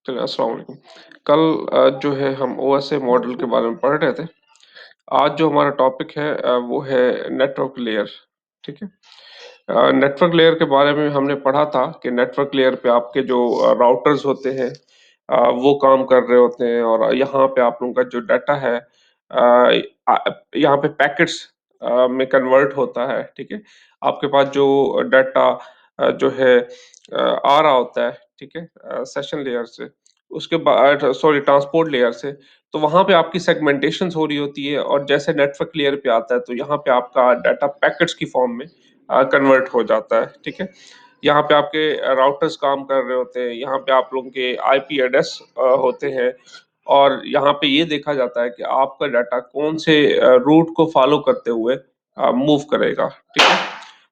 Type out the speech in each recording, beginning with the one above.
चलिए अस्सलाम वालेकुम। कल जो है हम ओएसए मॉडल के बारे में पढ़ रहे थे। आज जो हमारा टॉपिक है वो है नेटवर्क लेयर, ठीक है? नेटवर्क लेयर के बारे में हमने पढ़ा था कि नेटवर्क लेयर पे आपके जो राउटर्स होते हैं वो काम कर रहे होते हैं और यहाँ पे आप लोगों का जो डाटा है यहाँ पे पैकेट्स में कन्वर्ट होता है, ठीक है? आपके पास जो डाटा जो है आ रहा होता है, ठीक है? सेशन लेयर से, उसके बाद सॉरी ट्रांसपोर्ट लेयर से, तो वहाँ पे आपकी सेगमेंटेशंस हो रही होती है और जैसे नेटवर्क लेयर पे आता है, तो यहाँ पे आपका डाटा पैकेट्स की फॉर्म में कन्वर्ट हो जाता है, ठीक है? यहाँ पे आपके राउटर्स काम कर रहे होते हैं, यहाँ पे आप लोगों के आईपी एड्रेस होते हैं और यहाँ पे ये देखा जाता है कि आपका डाटा कौन से रूट को फॉलो करते हुए मूव करेगा, ठीक है?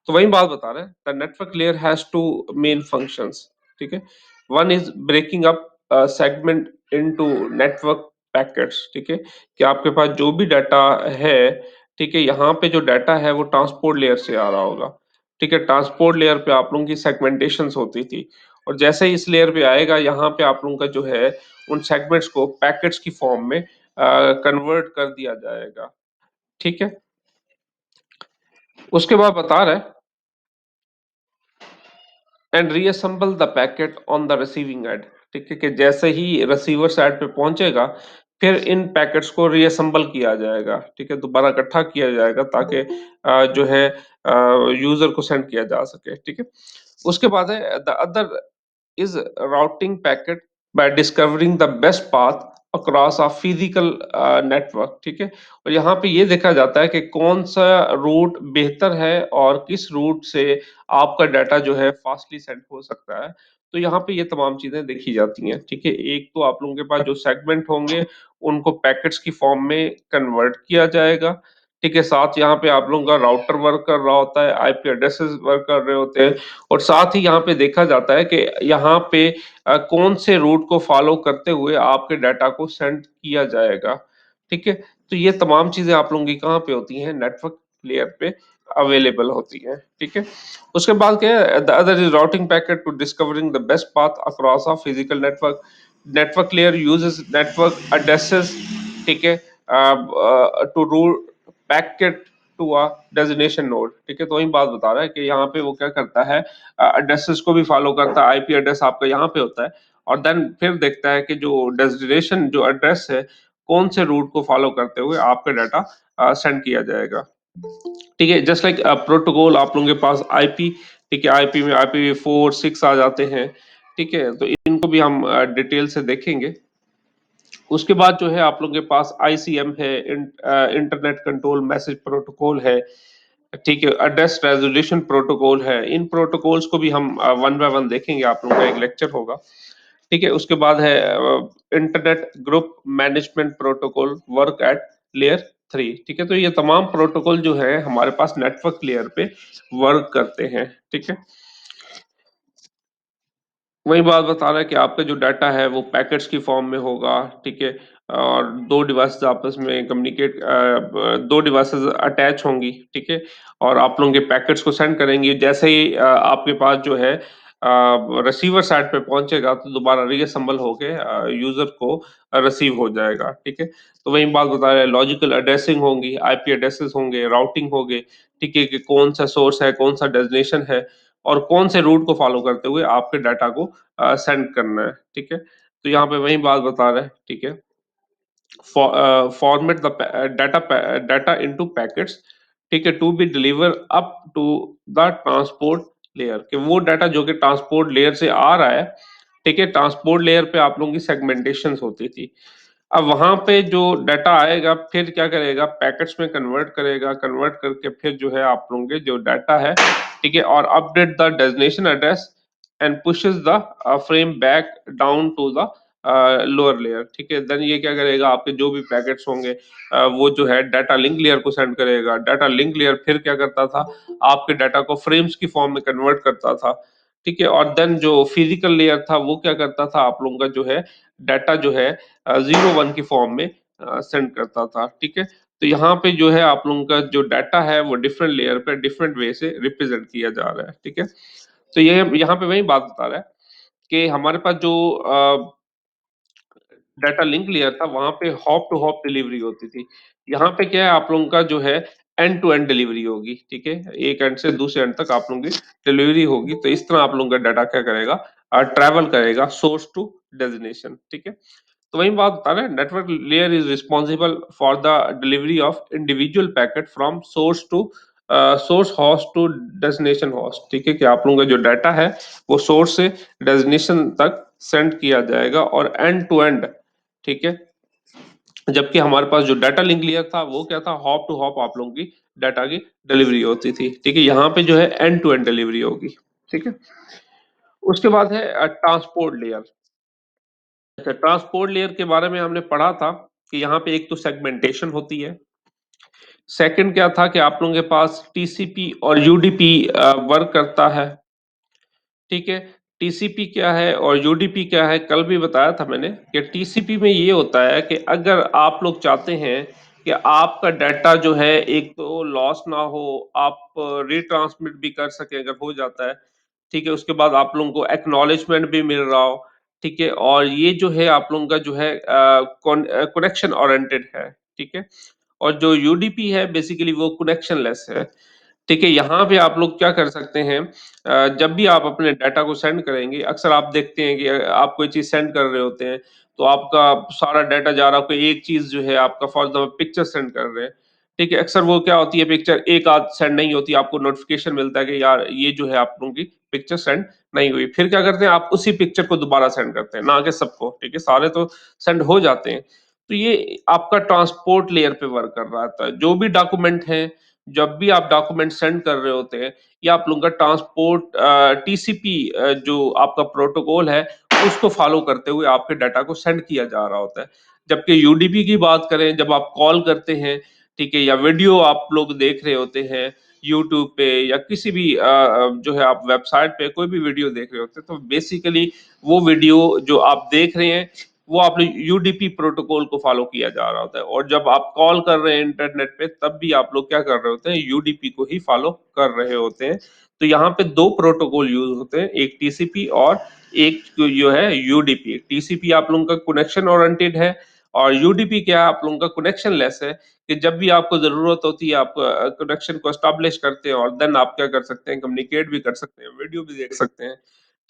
तो वही बात बता रहे हैं, the network layer has two main functions, ठीक है? One is breaking up segment into network packets, ठीक है? कि आपके पास जो भी डाटा है, ठीक है? यहाँ पे जो डाटा है वो ट्रांसपोर्ट लेयर से आ रहा होगा, ठीक है? ट्रांसपोर्ट लेयर पे आप लोगों की सेगमेंटेशंस होती थी और जैसे ही इस लेयर पे आएगा, यहाँ पे आप लोगों का जो है उन सेगमेंट्स को पैकेट्स की फॉर्म में कन्वर्ट कर दिया जाएगा, ठीक है? उसके बाद बता रहा है and reassemble the packet on the receiving end, ठीक है? कि जैसे ही रिसीवर साइड पे पहुंचेगा, फिर इन पैकेट्स को रीअसेंबल किया जाएगा, ठीक है? दोबारा इकट्ठा किया जाएगा ताकि जो है यूजर को सेंड किया जा सके, ठीक है? उसके बाद है the other is routing packet by discovering the best path across a physical network, ठीक है? और यहाँ पे ये देखा जाता है कि कौन सा रूट बेहतर है और किस रूट से आपका डाटा जो है फास्टली सेंड हो सकता है। तो यहाँ पे ये तमाम चीजें देखी जाती हैं, ठीक है? एक तो आप लोगों के पास जो सेगमेंट होंगे उनको पैकेट्स की फॉर्म में कन्वर्ट किया जाएगा, ठीक है? साथ यहाँ पे आप लोगों का राउटर वर्क कर रहा होता है, आईपी एड्रेसेस वर्क कर रहे होते हैं और साथ ही यहाँ पे देखा जाता है कि यहाँ पे कौन से रूट को फॉलो करते हुए आपके डाटा को सेंड किया जाएगा, ठीक है? तो ये तमाम चीज़ें आप लोगों की कहाँ पे होती हैं? नेटवर्क लेयर पे अवेलेबल होती हैं, ठीक है? उसके बाद क्या है? The other is routing packet to discovering the best path across a physical network. Network layer uses network addresses, ठीक है? To route packet to a designation node, ठीक है? तो वही बात बता रहा है कि यहाँ पे वो क्या करता है, एड्रेसेस को भी फॉलो करता है, आईपी एड्रेस आपका यहाँ पे होता है और देन फिर देखता है कि जो डेस्टिनेशन जो एड्रेस है, कौन से रूट को फॉलो करते हुए आपका डाटा सेंड किया जाएगा, ठीक है? जस्ट लाइक प्रोटोकॉल आप लोगों के पास आईपी, ठीक है? आईपी में IPv4 6 आ जाते हैं, ठीक है? तो इनको भी हम डिटेल से देखेंगे। उसके बाद जो है आप लोगों के पास आईसीएम है, इंटरनेट कंट्रोल मैसेज प्रोटोकॉल है, ठीक है? एड्रेस रेजोल्यूशन प्रोटोकॉल है। इन प्रोटोकॉल्स को भी हम वन बाय वन देखेंगे, आप लोगों का एक लेक्चर होगा, ठीक है? उसके बाद है internet group management protocol work at layer 3, ठीक है? तो ये तमाम प्रोटोकॉल जो है हमारे पास नेटवर्क लेयर पे वर्क करते हैं, ठीक है? वही बात बता रहा है कि आपका जो डाटा है वो पैकेट्स की फॉर्म में होगा, ठीक है? और 2 डिवाइसेस आपस में कम्युनिकेट 2 डिवाइसेस अटैच होंगी, ठीक है? और आप लोगों के पैकेट्स को सेंड करेंगी। जैसे ही आपके पास जो है रिसीवर साइड पे पहुँचेगा तो दोबारा रीअसेंबल होके यूज़र को रिसीव हो जाएगा, ठीक है? तो वही बात बता रहा है, लॉजिकल एड्रेसिंग होंगी, आईपी एड्रेसेस होंगे, राउटिंग होगे, ठीक है? कि कौन-सा सोर्स है, कौन-सा डेस्टिनेशन है और कौन से रूट को फॉलो करते हुए आपके डाटा को सेंड करना है, ठीक है? तो यहाँ पे वही बात बता रहा है, ठीक है? Format the data into packets, ठीक है? To be deliver up to the transport layer, कि वो डाटा जो कि ट्रांसपोर्ट लेयर से आ रहा है, ठीक है? ट्रांसपोर्ट लेयर पे आप लोगों की सेगमेंटेशंस होती थी। अब वहाँ पे जो डाटा आएगा फिर क्या करेगा, पैकेट्स में कन्वर्ट करेगा, कन्वर्ट करके फिर जो है आप लोगों के जो डाटा है, ठीक है? और update the destination address and pushes the frame back down to the lower layer, ठीक है? देन ये क्या करेगा, आपके जो भी पैकेट्स होंगे वो जो है डाटा लिंक लेयर को सेंड करेगा। डाटा लिंक लेयर फिर क्या करता था, आपके डाटा को फ्रेम्स की फॉर्म में कन्वर्ट करता था, ठीक है? और देन जो फिजिकल लेयर था वो क्या करता था, आप लोगों का जो है डाटा जो है 0-1 की फॉर्म में सेंड करता था, ठीक है? तो यहाँ पे जो है आप लोगों का जो डाटा है वो डिफरेंट लेयर पे डिफरेंट वे से रिप्रेजेंट किया जा रहा है, ठीक है? तो ये यहाँ पे वही बात बता रहा है कि हमारे पास जो डाटा लिंक लेयर था, वहाँ पे हॉप टू हॉप डिलीवरी होती थी। यहाँ पे क्या है, आप लोगों का जो है एंड टू एंड डिलीवरी होगी, ठीक है? एक एंड से दूसरे एंड तक आप लोगों की डिलीवरी होगी, तो इस तरह आप लोगों का डाटा क्या करेगा, ट्रैवल करेगा सोर्स टू डेस्टिनेशन, ठीक है? तो वही बात बता रहे हैं, network layer is responsible for the delivery of individual packet from source host to destination host, ठीक है? कि आप लोगों का जो डाटा है वो सोर्स से डेस्टिनेशन तक सेंड किया जाएगा और एंड टू एंड, ठीक है? जबकि हमारे पास जो डाटा लिंक लेयर था वो क्या था, हॉप टू हॉप आप लोगों की डाटा की डिलीवरी होती थी, ठीक है? यहाँ पे जो है एंड टू एंड डिलीवरी होगी, ठीक है? उसके बाद है ट्रांसपोर्ट लेयर। अच्छा, ट्रांसपोर्ट लेयर के बारे में हमने पढ़ा था कि यहाँ पे एक तो सेगमेंटेशन होती है, सेकंड क्या था कि आप लोगों के पास टीसीपी और यूडीपी वर्क करता है, ठीक है? टीसीपी क्या है और यूडीपी क्या है, कल भी बताया था मैंने कि टीसीपी में ये होता है कि अगर आप लोग चाहते हैं कि आपका डाटा जो है एक तो लॉस ना हो, आप रिट्रांसमिट भी कर सकें अगर हो जाता है, ठीक है? उसके बाद आप लोगों को एक्नॉलेजमेंट भी मिल रहा हो, ठीक है? और ये जो है आप लोगों का जो है कनेक्शन ओरिएंटेड है, ठीक है? और जो यूडीपी है बेसिकली वो कनेक्शन लेस है, ठीक है? यहाँ पे आप लोग क्या कर सकते हैं, जब भी आप अपने डाटा को सेंड करेंगे, अक्सर आप देखते हैं कि आप कोई चीज़ सेंड कर रहे होते हैं, तो आपका सारा डाटा जा रहा है, कोई एक चीज़ जो है आपका फॉर एग्ज़ाम्पल पिक्चर सेंड कर रहे हैं, ठीक है? अक्सर वो क्या होती है, पिक्चर एक आध सेंड नहीं होती, आपको नोटिफ़िकेशन मिलता है कि यार ये जो है आप लोगों की पिक्चर सेंड नहीं हुई। फिर क्या करते हैं, आप उसी पिक्चर को दोबारा सेंड करते हैं, ना कि सबको, ठीक है? सारे तो सेंड हो जाते हैं। तो ये आपका ट्रांसपोर्ट लेयर पे वर्क कर रहा था। जो भी डॉक्यूमेंट है, जब भी आप डॉक्यूमेंट सेंड कर रहे होते हैं, या आप लोगों का ट्रांसपोर्ट टीसीपी जो आपका प्रोटोकॉल है, उसको फॉलो करते हुए आपके डाटा को सेंड किया जा रहा होता है। जबकि यूडीपी की बात करें, जब आप कॉल करते हैं, ठीक है? या वीडियो आप लोग देख रहे होते हैं यूट्यूब पे या किसी भी जो है आप वेबसाइट पे कोई भी वीडियो देख रहे होते हैं, तो बेसिकली वो वीडियो जो आप देख रहे हैं, वो आपने यूडीपी प्रोटोकॉल को फॉलो किया जा रहा होता है, और जब आप कॉल कर रहे हैं इंटरनेट पे, तब भी आप लोग क्या कर रहे होते हैं, यूडीपी को ही फॉलो कर रहे होते हैं। तो यहाँ पे दो प्रोटोकॉल यूज होते हैं, एक टीसीपी और एक जो है यूडीपी। टीसीपी आप लोगों का कनेक्शन ओरिएंटेड है, और यूडीपी क्या है, आप लोगों का कनेक्शन लेस है, कि जब भी आपको जरूरत होती है आप कनेक्शन को एस्टेब्लिश करते हैं और देन आप क्या कर सकते हैं, कम्युनिकेट भी कर सकते हैं, वीडियो भी देख सकते हैं,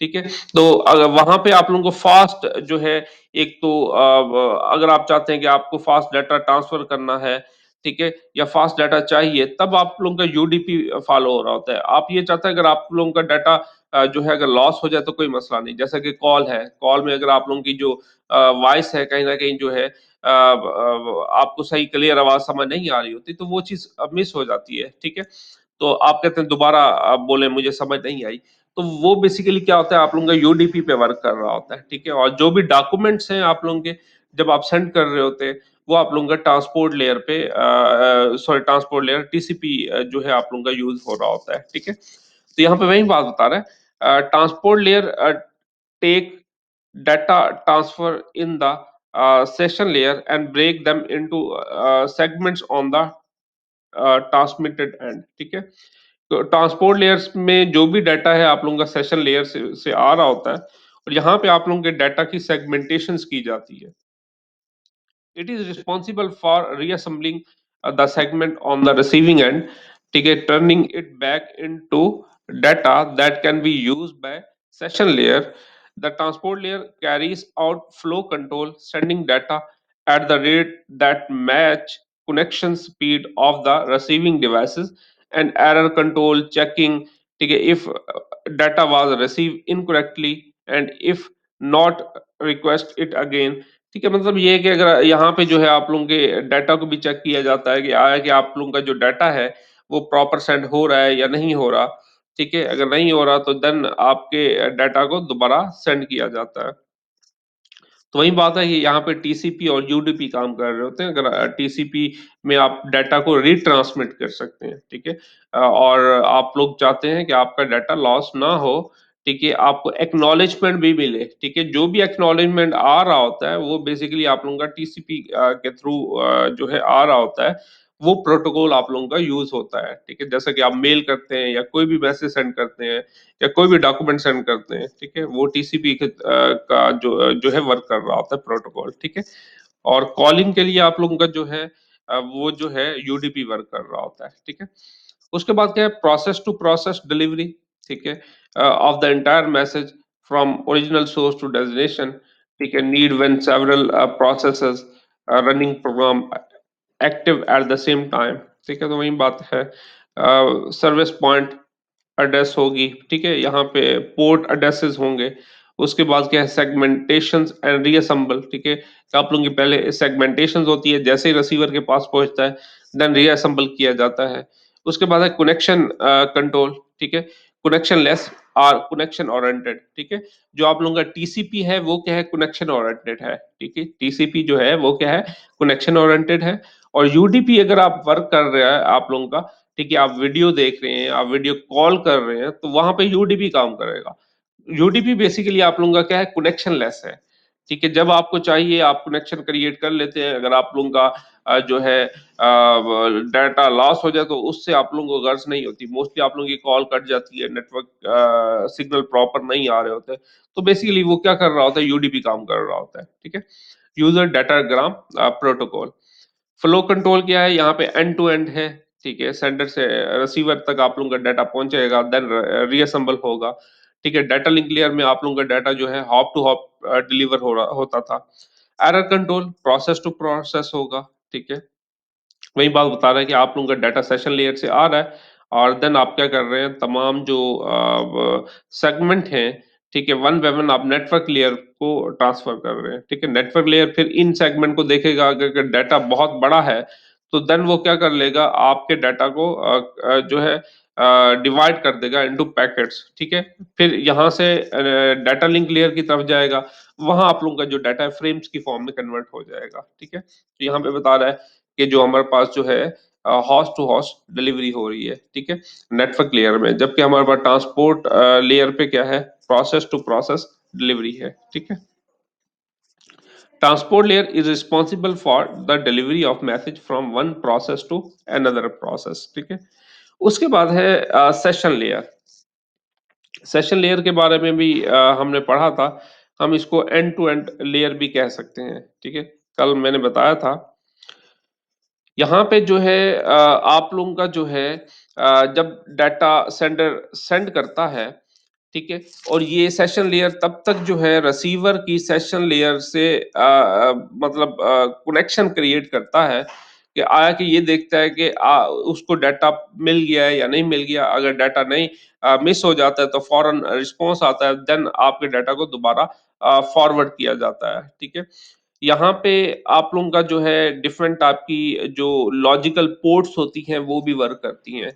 ठीक है? तो वहां पे आप लोगों को फास्ट जो है, एक तो अगर आप चाहते हैं कि आपको फास्ट डाटा ट्रांसफर करना है, ठीक है? या फास्ट डाटा चाहिए, तब आप लोगों का यूडीपी फॉलो हो रहा होता है। आप ये चाहते हैं अगर आप लोगों का डाटा जो है अगर लॉस हो जाए तो कोई मसला नहीं, जैसा कि कॉल है, कॉल में अगर आप लोगों की जो वॉइस है कहीं न कहीं जो है आपको सही क्लियर आवाज़ समझ नहीं आ रही होती, तो वो चीज़ मिस हो जाती है, ठीक है? तो आप कहते हैं दोबारा आप बोले मुझे समझ नहीं आई। तो वो बेसिकली क्या होता है, आप लोगों का यूडीपी पे वर्क कर रहा होता है, ठीक है? और जो भी डॉक्यूमेंट्स हैं आप लोगों के, जब आप सेंड कर रहे होते हैं, वो आप लोगों का ट्रांसपोर्ट लेयर पे सॉरी ट्रांसपोर्ट लेयर टीसीपी जो है आप लोगों का यूज़ हो रहा होता है, ठीक है? तो यहाँ पे वही बात बता रहा है, transport layer take data transfer in the session layer and break them into segments on the transmitted and, ठीक है? तो ट्रांसपोर्ट लेयर्स में जो भी डाटा है आप लोगों का सेशन लेयर से आ रहा होता है, और यहाँ पे आप लोगों के डाटा की सेगमेंटेशंस की जाती है। It is responsible for reassembling the segment on the receiving end, ठीक है, turning it back into data that can be used by session layer. The transport layer carries out flow control, sending data at the rate that match connection speed of the receiving devices, and error control checking, ठीक है, if data was received incorrectly, and if not, request it again, ठीक है? मतलब ये है कि अगर यहाँ पे जो है आप लोगों के डाटा को भी चेक किया जाता है कि आया कि आप लोगों का जो डाटा है वो प्रॉपर सेंड हो रहा है या नहीं हो रहा, ठीक है? अगर नहीं हो रहा तो देन आपके डाटा को दोबारा सेंड किया जाता है। तो वही बात है कि यहाँ पे टीसीपी और यूडीपी काम कर रहे होते हैं। अगर टीसीपी में आप डाटा को रिट्रांसमिट कर सकते हैं, ठीक है? और आप लोग चाहते हैं कि आपका डाटा लॉस ना हो, ठीक है? आपको एक्नॉलेजमेंट भी मिले, ठीक है? जो भी एक्नॉलेजमेंट आ रहा होता है, वो बेसिकली आप लोगों का टीसीपी के थ्रू जो है आ रहा होता है। वो प्रोटोकॉल आप लोगों का यूज होता है, ठीक है। जैसा कि आप मेल करते हैं या कोई भी मैसेज सेंड करते हैं या कोई भी डॉक्यूमेंट सेंड करते हैं, ठीक है, वो टीसीपी का जो है वर्क कर रहा होता है प्रोटोकॉल, ठीक है। और कॉलिंग के लिए आप लोगों का जो है वो जो है यूडीपी वर्क कर रहा होता है, ठीक है। उसके बाद क्या है, प्रोसेस टू प्रोसेस डिलीवरी, ठीक है, of the entire message from original source to destination, ठीक है, need when several processes running program active at the same time, ठीक है। तो वही बात है, सर्विस पॉइंट एड्रेस होगी, ठीक है, यहाँ पे पोर्ट एड्रेसेस होंगे। उसके बाद क्या है, सेगमेंटेशन एंड रीअसेंबल, ठीक है। तो आप लोगों की पहले सेगमेंटेशन होती है, जैसे ही रिसीवर के पास पहुंचता है देन रीअसेंबल किया जाता है। उसके बाद है कनेक्शन कंट्रोल, ठीक है, कनेक्शन लेस और कनेक्शन ओरिएंटेड, ठीक है। जो आप लोगों का टीसीपी है वो क्या है, कनेक्शन ओरिएंटेड है, ठीक है। टीसीपी जो है वो क्या है, कनेक्शन ओरिएंटेड है। और यूडीपी अगर आप वर्क कर रहे हैं आप लोगों का, ठीक है, आप वीडियो देख रहे हैं, आप वीडियो कॉल कर रहे हैं, तो वहां पे यूडीपी काम करेगा। यूडीपी बेसिकली आप लोगों का क्या है, कनेक्शन लेस है, ठीक है। जब आपको चाहिए आप कनेक्शन क्रिएट कर लेते हैं। अगर आप लोगों का जो है डाटा लॉस हो जाए तो उससे आप लोगों को गर्ज नहीं होती। मोस्टली आप लोगों की कॉल कट जाती है, नेटवर्क सिग्नल प्रॉपर नहीं आ रहे होते, तो बेसिकली वो क्या कर रहा होता है, यूडीपी काम कर रहा होता है, ठीक है, user datagram protocol. Flow control क्या है, यहाँ पे एंड टू एंड है, ठीक है, सेंडर से रिसीवर तक आप लोगों का डाटा पहुंचेगा, देन रीअसेंबल होगा, ठीक है। डाटा लिंक लेयर में आप लोगों का डाटा जो है हॉप टू हॉप डिलीवर हो रहा होता था। Error control process to process होगा, ठीक है। वही बात बता रहा है कि आप लोगों का डाटा सेशन लेयर से आ रहा है और देन आप क्या कर रहे हैं, तमाम जो सेगमेंट हैं, ठीक है, वन बाय वन आप नेटवर्क लेयर को ट्रांसफर कर रहे हैं, ठीक है। नेटवर्क लेयर फिर इन सेगमेंट को देखेगा, अगर डाटा बहुत बड़ा है तो देन वो क्या कर लेगा, आपके डाटा को जो है डिवाइड कर देगा इनटू पैकेट्स, ठीक है। फिर यहाँ से डाटा लिंक लेयर की तरफ जाएगा, वहां आप लोगों का जो डाटा है फ्रेम्स की फॉर्म में कन्वर्ट हो जाएगा, ठीक है। तो यहाँ पे बता रहा है कि जो हमारे पास जो है हॉस्ट टू हॉस्ट डिलीवरी हो रही है, ठीक है, नेटवर्क लेयर में। जबकि हमारे पास ट्रांसपोर्ट लेयर पे क्या है, प्रोसेस टू प्रोसेस डिलीवरी है, ठीक है। Transport layer is responsible for the delivery of message from one process to another process, ठीक है। उसके बाद है सेशन लेयर। सेशन लेयर के बारे में भी हमने पढ़ा था। हम इसको एंड टू एंड लेयर भी कह सकते हैं, ठीक है, कल मैंने बताया था। यहाँ पे जो है आप लोगों का जो है जब डाटा सेंडर सेंड करता है, ठीक है, और ये सेशन लेयर तब तक जो है रिसीवर की सेशन लेयर से मतलब कनेक्शन क्रिएट करता है कि आया कि ये देखता है कि उसको डाटा मिल गया है या नहीं मिल गया। अगर डाटा नहीं मिस हो जाता है तो फौरन रिस्पॉन्स आता है, देन आपके डाटा को दोबारा फॉरवर्ड किया जाता है, ठीक है। यहाँ पे आप लोगों का जो है डिफरेंट टाइप की जो लॉजिकल पोर्ट्स होती हैं वो भी वर्क करती हैं।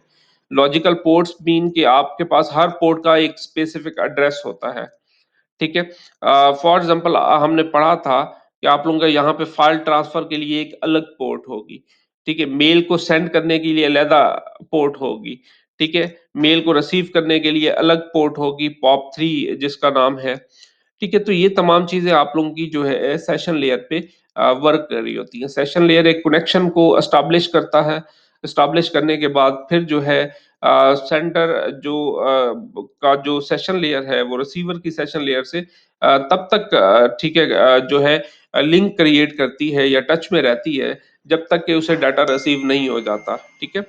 लॉजिकल पोर्ट्स मीन कि आपके पास हर पोर्ट का एक स्पेसिफिक एड्रेस होता है, ठीक है। फॉर एग्जांपल हमने पढ़ा था कि आप लोगों का यहाँ पे फाइल ट्रांसफर के लिए एक अलग पोर्ट होगी, ठीक है। मेल को सेंड करने के लिए अलग पोर्ट होगी, ठीक है। मेल को रिसीव करने के लिए अलग पोर्ट होगी, पॉप 3 जिसका नाम है, ठीक है। तो ये तमाम चीजें आप लोगों की जो है सेशन लेयर पे वर्क कर रही होती है। सेशन लेयर एक कनेक्शन को एस्टाब्लिश करता है। एस्टाब्लिश करने के बाद फिर जो है सेंटर जो का जो सेशन लेयर है वो रिसीवर की सेशन लेयर से तब तक ठीक है जो है लिंक क्रिएट करती है या टच में रहती है जब तक कि उसे डाटा रिसीव नहीं हो जाता, ठीक है।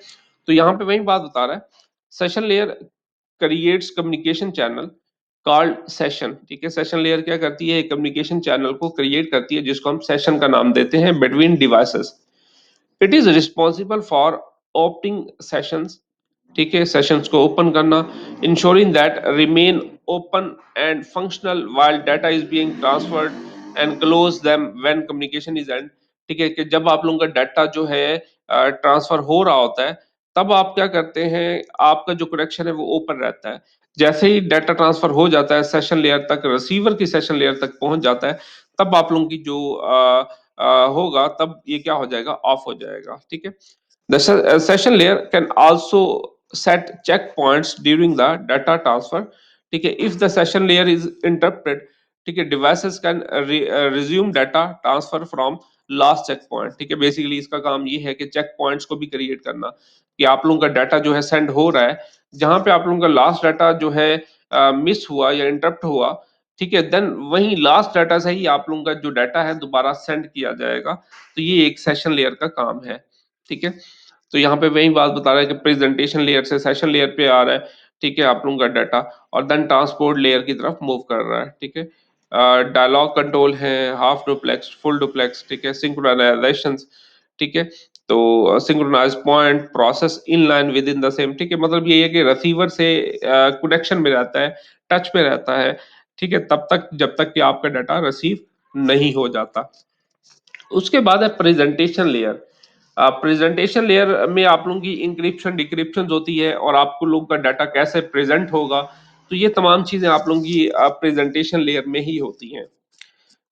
तो यहाँ पे वही बात बता रहा है, session layer creates communication channel called session, ठीक है। सेशन लेयर क्या करती है, कम्युनिकेशन चैनल को क्रिएट करती है जिसको हम सेशन का नाम देते हैं between devices. It is responsible for opening sessions, ठीक है, सेशंस को ओपन करना, ensuring that remain open and functional while data is being transferred and close them when communication is and, ठीक है, कि जब आप लोगों का डाटा जो है ट्रांसफर हो रहा होता है तब आप क्या करते हैं, आपका जो कनेक्शन है वो ओपन रहता है। जैसे ही डाटा ट्रांसफर हो जाता है सेशन लेयर तक, रिसीवर की सेशन लेयर तक पहुंच जाता है, तब आप लोगों की जो होगा तब ये क्या हो जाएगा, ऑफ हो जाएगा, ठीक है। The session layer can also set checkpoints during the data transfer, ठीक है। If the session layer is interrupted, ठीक है, devices can resume data transfer from last check point, ठीक है। बेसिकली इसका काम ये है कि चेक पॉइंट्स को भी क्रिएट करना, कि आप लोगों का डाटा जो है सेंड हो रहा है, जहां पे आप लोगों का लास्ट डाटा जो है मिस हुआ या इंटरप्ट हुआ, ठीक है, देन वही लास्ट डाटा से ही आप लोगों का जो डाटा है दोबारा सेंड किया जाएगा। तो ये एक सेशन लेयर का काम है, ठीक है। तो यहाँ पे वही बात बता रहा है कि प्रेजेंटेशन लेयर से सेशन लेयर पे आ रहा है, ठीक है, आप लोगों का डाटा, और देन ट्रांसपोर्ट लेयर की तरफ मूव कर रहा है, ठीक है। डायलॉग कंट्रोल है, हाफ डुप्लेक्स, फुल डुप्लेक्स, ठीक है, सिंक्रोनाइजेशन, ठीक है। तो synchronize point process in line with in the same, ठीक है, मतलब ये है कि रिसीवर से कनेक्शन में रहता है, टच पे रहता है, ठीक है, तब तक जब तक कि आपका डाटा रिसीव नहीं हो जाता। उसके बाद है प्रेजेंटेशन लेयर। प्रेजेंटेशन लेयर में आप लोगों की इंक्रिप्शन डिक्रिप्शन होती है, और आपको लोगों का डाटा कैसे प्रेजेंट होगा, तो ये तमाम चीजें आप लोगों की प्रेजेंटेशन लेयर में ही होती हैं,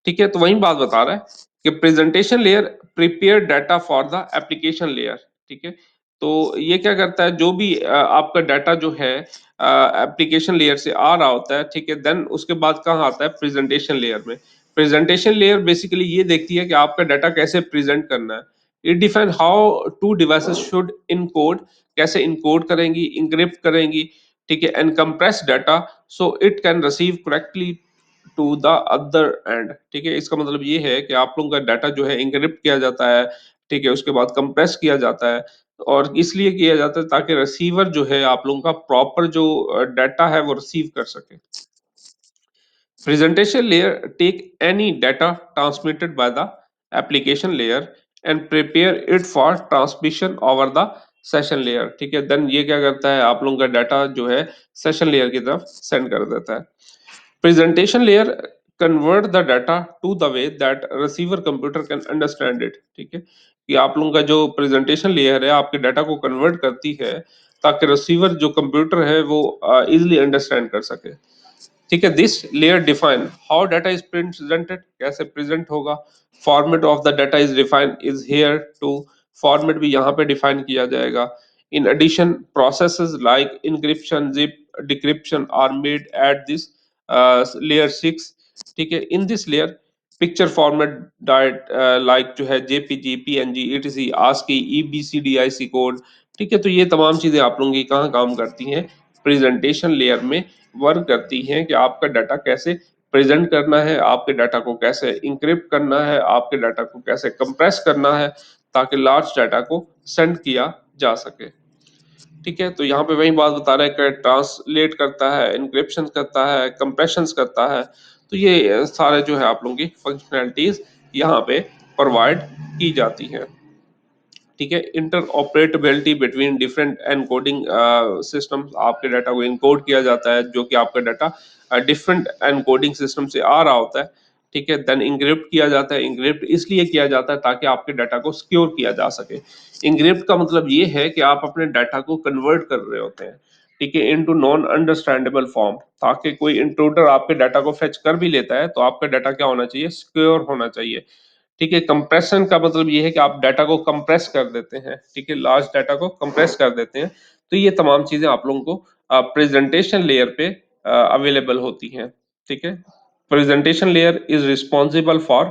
ठीक है। तो वही बात बता रहा है कि presentation layer prepare data for the application layer, ठीक है। तो ये क्या करता है, जो भी आपका डाटा जो है एप्लीकेशन लेयर से आ रहा होता है, ठीक है, देन उसके बाद कहाँ आता है, प्रेजेंटेशन लेयर में। प्रेजेंटेशन लेयर बेसिकली ये देखती है कि आपका डाटा कैसे प्रेजेंट करना है। It define how two devices should encode, कैसे इनकोड करेंगी, इंक्रिप्ट करेंगी, ठीक है, and compress data so it can receive correctly to the other end, ठीक है। इसका मतलब ये है कि आप लोगों का डाटा जो है इंक्रिप्ट किया जाता है, ठीक है, उसके बाद कंप्रेस किया जाता है, और इसलिए किया जाता है ताकि रिसीवर जो है आप लोगों का प्रॉपर जो डाटा है वो रिसीव कर सके। Presentation layer take any data transmitted by the application layer and prepare it for transmission over the session layer, ठीक है। देन ये क्या करता है, आप लोगों का डाटा जो है सेशन लेयर की तरफ सेंड कर देता है। Presentation layer convert the data to the way that receiver computer can understand it, ठीक है, कि आप लोगों का जो प्रेजेंटेशन लेयर है आपके डाटा को कन्वर्ट करती है ताकि रिसीवर जो कंप्यूटर है वो इजिली अंडरस्टैंड कर सके, ठीक है। This layer define how data is presented, कैसे प्रेजेंट होगा, format of the data is define is here to, format भी यहाँ पे डिफाइन किया जाएगा। In addition processes like encryption, zip, decryption are made at this layer 6, ठीक है। In this layer picture format diet like जो है JPG, PNG, ETC, ASCII, EBCDIC code, ठीक है। तो ये तमाम चीजें आप लोगों की कहाँ काम करती हैं, प्रेजेंटेशन लेयर में वर्क करती हैं, कि आपका डाटा कैसे प्रेजेंट करना है, आपके डाटा को कैसे इंक्रिप्ट करना है, आपके डाटा को कैसे कंप्रेस करना है ताकि लार्ज डाटा को सेंड किया जा सके, ठीक है। तो यहाँ पे वही बात बता रहा है कि ट्रांसलेट करता है, इंक्रिप्शन करता है, कंप्रेशन करता है। तो ये सारे जो है आप लोगों की फंक्शनैलिटीज यहाँ पे प्रोवाइड की जाती हैं, ठीक है। Interoperability between different encoding system, आपके डाटा को इनकोड किया जाता है, जो कि आपका डाटा डिफरेंट एनकोडिंग सिस्टम से आ रहा होता है, ठीक है। देन इंक्रिप्ट किया जाता है, इंक्रिप्ट इसलिए किया जाता है ताकि आपके डाटा को सिक्योर किया जा सके। इंक्रिप्ट का मतलब ये है कि आप अपने डाटा को कन्वर्ट कर रहे होते हैं, ठीक है, इनटू नॉन अंडरस्टैंडेबल फॉर्म, ताकि कोई इंट्रूडर आपके डाटा को फेच कर भी लेता है तो आपका डाटा क्या होना चाहिए, सिक्योर होना चाहिए, ठीक है। कंप्रेशन का मतलब ये है कि आप डाटा को कंप्रेस कर देते हैं, ठीक है, लार्ज डाटा को कंप्रेस कर देते हैं। तो ये तमाम चीजें आप लोगों को प्रेजेंटेशन लेयर पे अवेलेबल होती हैं, ठीक है। Presentation layer is responsible for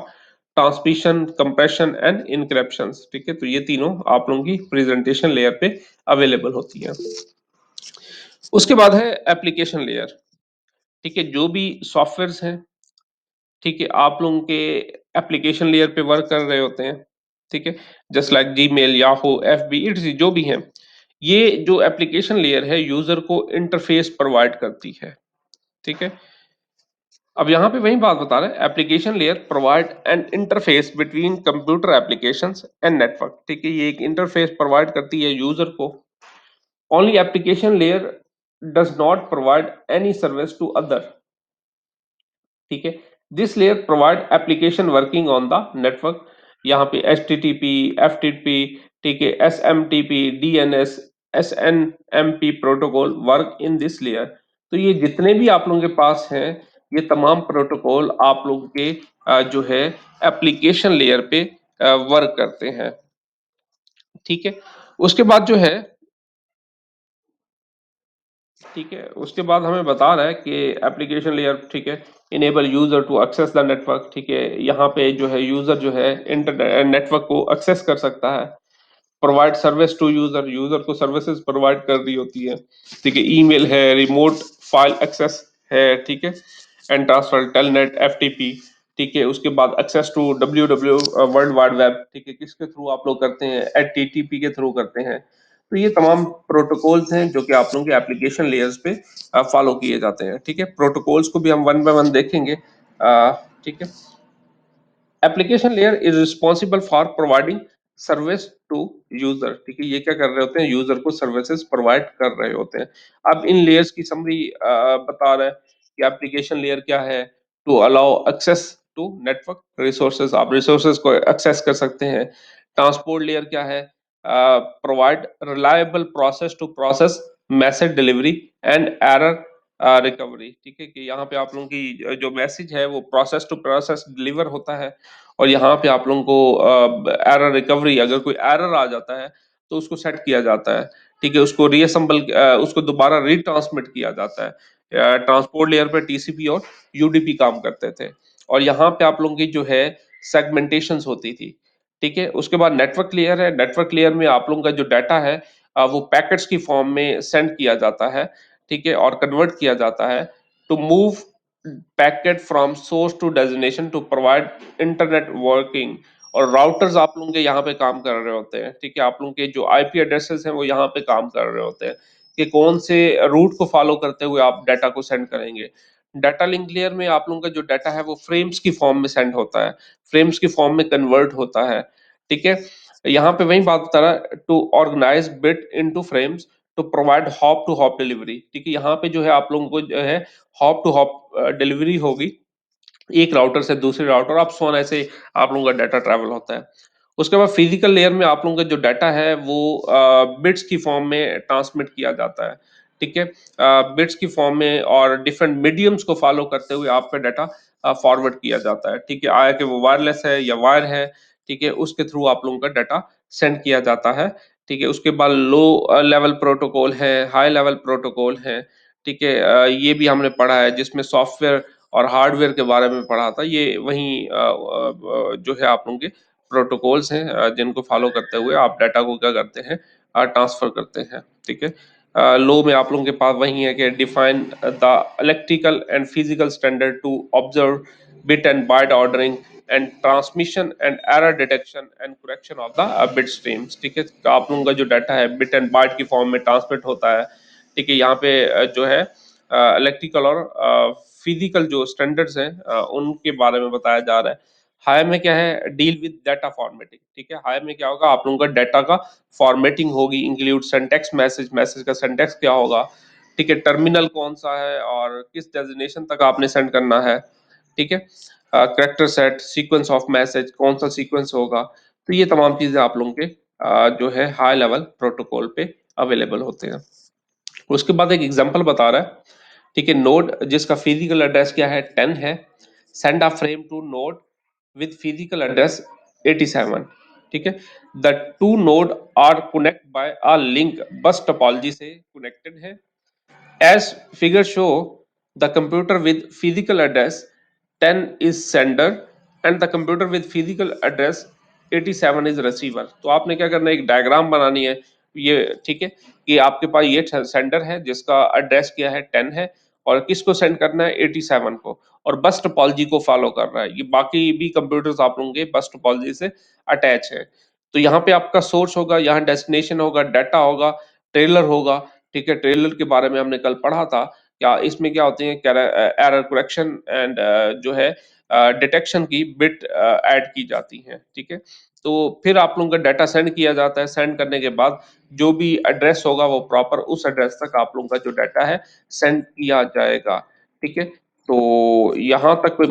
transmission, compression and encryption, ठीक है। तो ये तीनों आप लोगों की प्रेजेंटेशन लेयर पे अवेलेबल होती हैं। उसके बाद है एप्लीकेशन लेयर, ठीक है। जो भी सॉफ्टवेयर हैं, ठीक है, आप लोगों के एप्लीकेशन लेयर पे वर्क कर रहे होते हैं, ठीक है, just like Gmail, Yahoo, FB, it's जो भी हैं, ये जो एप्लीकेशन लेयर है यूजर को इंटरफेस प्रोवाइड करती है, ठीक है। अब यहाँ पे वही बात बता रहे हैं, application layer provide an interface between computer applications and network, ठीक है, ये एक इंटरफेस प्रोवाइड करती है यूजर को। Only application layer does not provide any service to other, ठीक है। This layer provide application working on the network, यहाँ पे H T T P, F T P, ठीक है, S M T P, D N S, S N M P protocol work in this layer. तो ये जितने भी आप लोगों के पास हैं, ये तमाम प्रोटोकॉल आप लोगों के जो है एप्लीकेशन लेयर पे वर्क करते हैं, ठीक है। उसके बाद जो है ठीक है, उसके बाद हमें बता रहा है कि एप्लीकेशन लेयर, ठीक है, enable user to access the network, ठीक है, यहाँ पे जो है यूजर जो है इंटरनेट नेटवर्क को एक्सेस कर सकता है। Provide service to user, user को सर्विसेज प्रोवाइड कर रही होती है, ठीक है, ईमेल है, रिमोट फाइल एक्सेस है, ठीक है, एंड ट्रांसफर टेलनेट एफटीपी, ठीक है, उसके बाद access to W W world wide web, ठीक है, किसके थ्रू आप लोग करते हैं, एचटीटीपी के थ्रू करते हैं। तो ये तमाम प्रोटोकॉल्स हैं जो कि आप लोगों के एप्लीकेशन लेयर्स पे फॉलो किए जाते हैं, ठीक है। प्रोटोकॉल्स को भी हम वन बाय वन देखेंगे, ठीक है। Application layer is responsible for providing service to user, ठीक है, ये क्या कर रहे होते हैं, यूजर को सर्विसेज प्रोवाइड कर रहे होते हैं। अब इन लेयर्स की समरी बता रहा है कि एप्लीकेशन लेयर क्या है, to allow access to network resources, आप रिसोर्सेज को एक्सेस कर सकते हैं। ट्रांसपोर्ट लेयर क्या है, provide reliable process to process message delivery and error recovery, ठीक है, कि यहाँ पे आप लोगों की जो मैसेज है वो प्रोसेस टू प्रोसेस डिलीवर होता है, और यहाँ पे आप लोगों को एरर रिकवरी, अगर कोई एरर आ जाता है तो उसको सेट किया जाता है, ठीक है, उसको रीअसेंबल, उसको दोबारा रीट्रांसमिट किया जाता है। ट्रांसपोर्ट लेयर पे टीसीपी और यूडीपी काम करते थे, और यहाँ पे आप लोगों की जो है सेगमेंटेशंस होती थी, ठीक है। उसके बाद नेटवर्क लेयर है, नेटवर्क लेयर में आप लोगों का जो डाटा है वो पैकेट्स की फॉर्म में सेंड किया जाता है, ठीक है, और कन्वर्ट किया जाता है to move packet from source to destination to provide internet working. और राउटर्स आप लोगों के यहाँ पे काम कर रहे होते हैं, ठीक है, आप लोगों के जो आईपी एड्रेसेस हैं वो यहाँ पे काम कर रहे होते हैं कि कौन से रूट को फॉलो करते हुए आप डाटा को सेंड करेंगे। डाटा लिंक लेयर में आप लोगों का जो डाटा है वो फ्रेम्स की फॉर्म में सेंड होता है, फ्रेम्स की फॉर्म में कन्वर्ट होता है, ठीक है। यहाँ पे वही बात बता रहा, to organize bit into frames to provide hop to hop delivery, ठीक है, यहाँ पे जो है आप लोगों को जो है हॉप टू हॉप डिलीवरी होगी, एक राउटर से दूसरे राउटर, आप सोन ऐसे आप लोगों का डाटा ट्रैवल होता है। उसके बाद फिजिकल लेयर में आप लोगों का जो डाटा है वो बिट्स की फॉर्म में ट्रांसमिट किया जाता है, ठीक है, बिट्स की फॉर्म में, और डिफरेंट मीडियम्स को फॉलो करते हुए आपका डाटा फॉरवर्ड किया जाता है, ठीक है, आया कि वो वायरलेस है या वायर है, ठीक है, उसके थ्रू आप लोगों का डाटा सेंड किया जाता है, ठीक है। उसके बाद लो लेवल प्रोटोकॉल है, हाई लेवल प्रोटोकॉल है, ठीक है, ये भी हमने पढ़ा है, जिसमें सॉफ्टवेयर और हार्डवेयर के बारे में पढ़ा था, ये वही जो है आप लोगों के प्रोटोकॉल्स हैं जिनको फॉलो करते हुए आप डाटा को क्या करते हैं, ट्रांसफर करते हैं, ठीक है। लो में आप लोगों के पास वही है कि define the electrical and physical standard to observe bit and byte ordering and transmission and error detection and correction of the bit streams, ठीक है, तो आप लोगों का जो डाटा है बिट एंड बाइट की फॉर्म में ट्रांसमिट होता है, ठीक है। यहाँ पे जो है इलेक्ट्रिकल और फिजिकल जो स्टैंडर्ड्स हैं उनके बारे में बताया जा रहा है। हाई में क्या है, डील विद डाटा फॉर्मेटिंग, ठीक है, हाई में क्या होगा, आप लोगों का डाटा का फॉर्मेटिंग होगी, इंक्लूड सिंटैक्स मैसेज, मैसेज का सिंटैक्स क्या होगा, ठीक है, टर्मिनल कौन सा है और किस डेजिग्नेशन तक आपने सेंड करना है, ठीक है, character set, sequence of message, कौन सा सीक्वेंस होगा। तो ये तमाम चीजें आप लोगों के जो है हाई लेवल प्रोटोकॉल पे अवेलेबल होते हैं। उसके बाद एक एग्जांपल बता रहा है, ठीक है, नोड जिसका फिजिकल एड्रेस क्या है 10 है, send a frame to node with physical address 87, ठीक है, the two node are connect by a link bus topology से कनेक्टेड है। As figure show, the computer with physical address 10 is sender and the computer with physical address 87 is receiver। तो आपने क्या करना है, एक डायग्राम बनानी है, ये ठीक है, कि आपके पास ये सेंडर है जिसका एड्रेस क्या है 10 है, और किसको सेंड करना है 87 को, और बस टोपोलॉजी को फॉलो कर रहा है। ये बाकी भी कंप्यूटर्स आप लोगों के बस टोपोलॉजी से अटैच है। तो यहाँ पे आपका सोर्स होगा, यहाँ डेस्टिनेशन होगा, डाटा होगा, ट्रेलर होगा, ठीक है, ट्रेलर के बारे में हमने कल पढ़ा था। क्या इसमें क्या होते हैं, एरर करेक्शन एंड जो है डिटेक्शन की बिट ऐड की जाती हैं, ठीक है। तो फिर आप लोगों का डाटा सेंड किया जाता है, सेंड करने के बाद जो भी एड्रेस होगा वो प्रॉपर उस एड्रेस तक आप लोगों का जो डाटा है सेंड किया जाएगा, ठीक है। तो यहाँ तक कोई